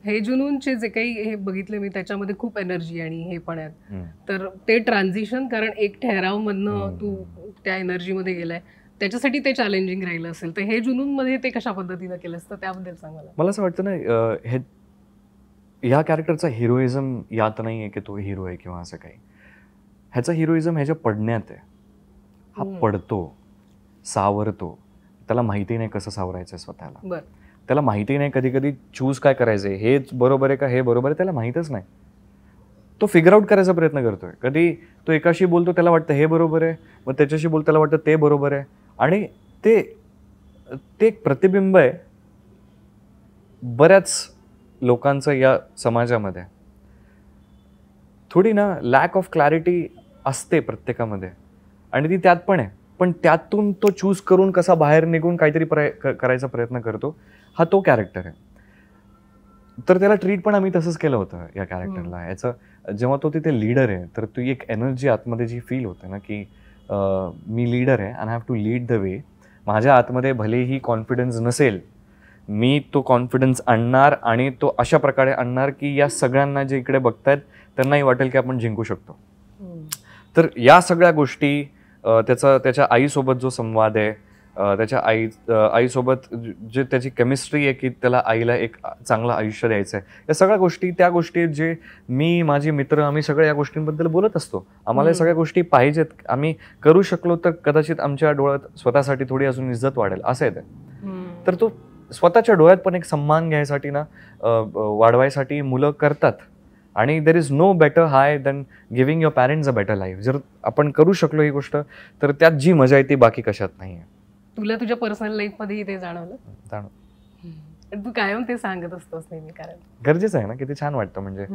हे जुनूनचे जे काही हे बघितले मी त्याच्यामध्ये खूप एनर्जी आणि हे पण आहेत. तर ते ट्रान्झिशन कारण एक ठहरावमधनं तू त्या एनर्जीमध्ये गेलाय त्याच्यासाठी ते चॅलेंजिंग राहिलं असेल. तर हे जुनूनमध्ये ते कशा पद्धतीनं केलंस तर त्याबद्दल सांग मला. मला असं वाटतं ना हे ह्या कॅरेक्टरचा हिरोइझम यात नाही आहे की तो हिरो आहे किंवा असं काही. ह्याचा हिरोइझम ह्याच्या पडण्यात आहे. हा पडतो, सावरतो. त्याला माहिती नाही कसं सावरायचं स्वतःला. त्याला माहिती नाही कधी कधी चूज काय करायचंय, हेच बरोबर आहे का हे बरोबर आहे त्याला माहीतच नाही. तो फिगर आउट करायचा प्रयत्न करतोय. कधी तो एकाशी बोलतो त्याला वाटतं हे बरोबर आहे, मग त्याच्याशी बोलतो त्याला वाटतं ते बरोबर आहे. आणि ते एक प्रतिबिंब आहे बऱ्याच लोकांचं या समाजामध्ये. थोडी ना लॅक ऑफ क्लॅरिटी असते प्रत्येकामध्ये आणि ती त्यात पण आहे. पण त्यातून तो चूज करून कसा बाहेर निघून काहीतरी करायचा प्रयत्न करतो, हा तो कॅरेक्टर आहे. तर त्याला ट्रीट पण आम्ही तसंच केलं होतं या कॅरेक्टरला. याचं जेव्हा तो तिथे लीडर आहे तर ती एक एनर्जी आतमध्ये जी फील होते ना की मी लीडर आहे and have to lead the way. माझ्या आतमध्ये भलेही कॉन्फिडन्स नसेल, मी तो कॉन्फिडन्स आणणार आणि तो अशा प्रकारे आणणार की या सगळ्यांना जे इकडे बघतायत त्यांनाही वाटेल की आपण जिंकू शकतो. तर या सगळ्या गोष्टी त्याच्या आईसोबत जो संवाद आहे, त्याच्या आईसोबत जे त्याची केमिस्ट्री आहे की त्याला आईला एक चांगलं आयुष्य द्यायचं आहे, या सगळ्या गोष्टी त्या गोष्टी जे मी माझे मित्र आम्ही सगळ्या या गोष्टींबद्दल बोलत असतो. आम्हाला या सगळ्या गोष्टी पाहिजेत. आम्ही करू शकलो तर कदाचित आमच्या डोळ्यात स्वतःसाठी थोडी अजून इज्जत वाढेल असं आहे ते. तर तो स्वतःच्या डोळ्यात पण एक सम्मान घ्यायसाठी ना वाढवायसाठी मुलं करतात. आणि there is no better high than giving your parents a better life. जर आपण करू शकलो ही गोष्ट तर त्यात जी मजा आहे ती बाकी कशात नाही आहे. तुला तुझ्या पर्सनल लाईफ मध्ये ते जाणवलं? तू कायम ते सांगत असतोस नेहमी, कारण गरजेचं आहे ना. किती छान वाटतं म्हणजे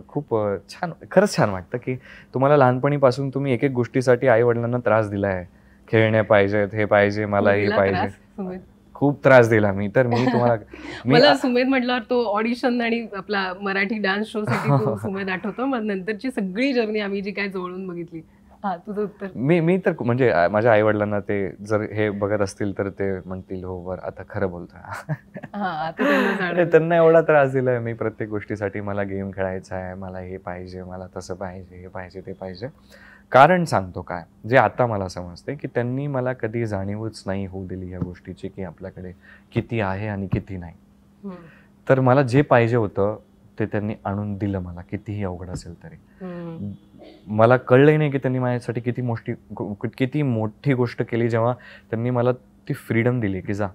खूप छान, खरंच छान वाटतं की तुम्हाला लहानपणीपासून तुम्ही एक एक गोष्टीसाठी आई वडिलांना त्रास दिलाय. खेळणे पाहिजेत, हे पाहिजे, मला हे पाहिजे. खूप त्रास दिला मी. तर मी तुम्हाला मला सुमेध म्हटल्यावर तो ऑडिशन आणि आपला मराठी डान्स शो साठी सुमेध आठवतो. मग नंतरची सगळी जर्नी आम्ही जी काय जवळून बघितली. तुझं उत्तर? मी तर म्हणजे माझ्या आई वडिलांना ते जर हे बघत असतील तर ते म्हणतील हो बर आता खरं बोलतोय. त्यांना एवढा त्रास दिलाय मी प्रत्येक गोष्टीसाठी. मला गेम खेळायचा आहे, मला हे पाहिजे, मला तसं पाहिजे, हे पाहिजे, ते पाहिजे. कारण सांगतो काय, जे आता मला समजते की त्यांनी मला कधी जाणीवच नाही होऊ दिली या गोष्टीची की आपल्याकडे किती आहे आणि किती नाही. तर मला जे पाहिजे होतं ते त्यांनी आणून दिलं मला, कितीही अवघड असेल तरी. मला कळलंही नाही की त्यांनी माझ्यासाठी किती मोठी गोष्ट केली जेव्हा त्यांनी मला ती फ्रीडम दिली की जा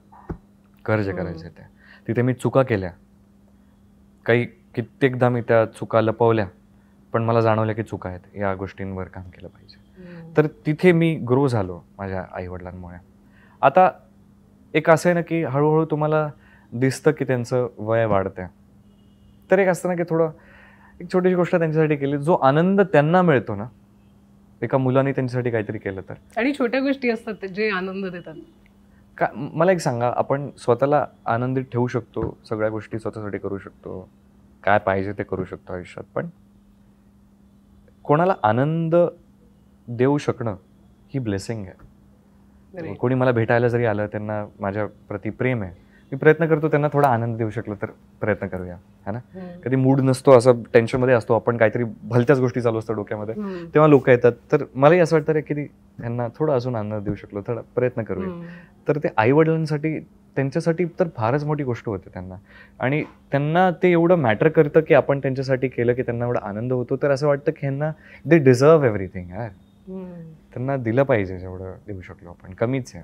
कर जे करायचं ते. तिथे मी चुका केल्या, कित्येकदा मी त्या चुका लपवल्या, पण मला जाणवलं की चुका आहेत, या गोष्टींवर काम केलं पाहिजे. तर तिथे मी ग्रो झालो माझ्या आईवडिलांमुळे. आता एक असं आहे ना की हळूहळू तुम्हाला दिसतं की त्यांचं वय वाढतंय. तर एक असतं ना की थोडं एक छोटीशी गोष्ट त्यांच्यासाठी केली, जो आनंद त्यांना मिळतो ना एका मुलाने त्यांच्यासाठी काहीतरी केलं तर. आणि छोट्या गोष्टी असतात जे आनंद देतात. का मला एक सांगा, आपण स्वतःला आनंदित ठेवू शकतो, सगळ्या गोष्टी स्वतःसाठी करू शकतो, काय पाहिजे ते करू शकतो आयुष्यात, पण कोणाला आनंद देऊ शकणं ही ब्लेसिंग आहे. कोणी मला भेटायला जरी आलं, त्यांना माझ्या प्रति प्रेम आहे, मी प्रयत्न करतो त्यांना थोडा आनंद देऊ शकलो तर प्रयत्न करूया, है ना. कधी मूड नसतो, असं टेन्शनमध्ये असतो आपण, काहीतरी भलत्याच गोष्टी चालू असतात डोक्यामध्ये, तेव्हा लोक येतात. तर मलाही असं वाटतं की त्यांना थोडा अजून आनंद देऊ शकलो, थोडा प्रयत्न करूया. तर ते आई वडिलांसाठी त्यांच्यासाठी तर फारच मोठी गोष्ट होते त्यांना. आणि त्यांना ते एवढं मॅटर करतं की आपण त्यांच्यासाठी केलं की त्यांना एवढा आनंद होतो. तर असं वाटतं की ह्यांना दे डिझर्व एव्हरीथिंग यार. त्यांना दिलं पाहिजे जेवढं देऊ शकलो आपण, कमीच आहे.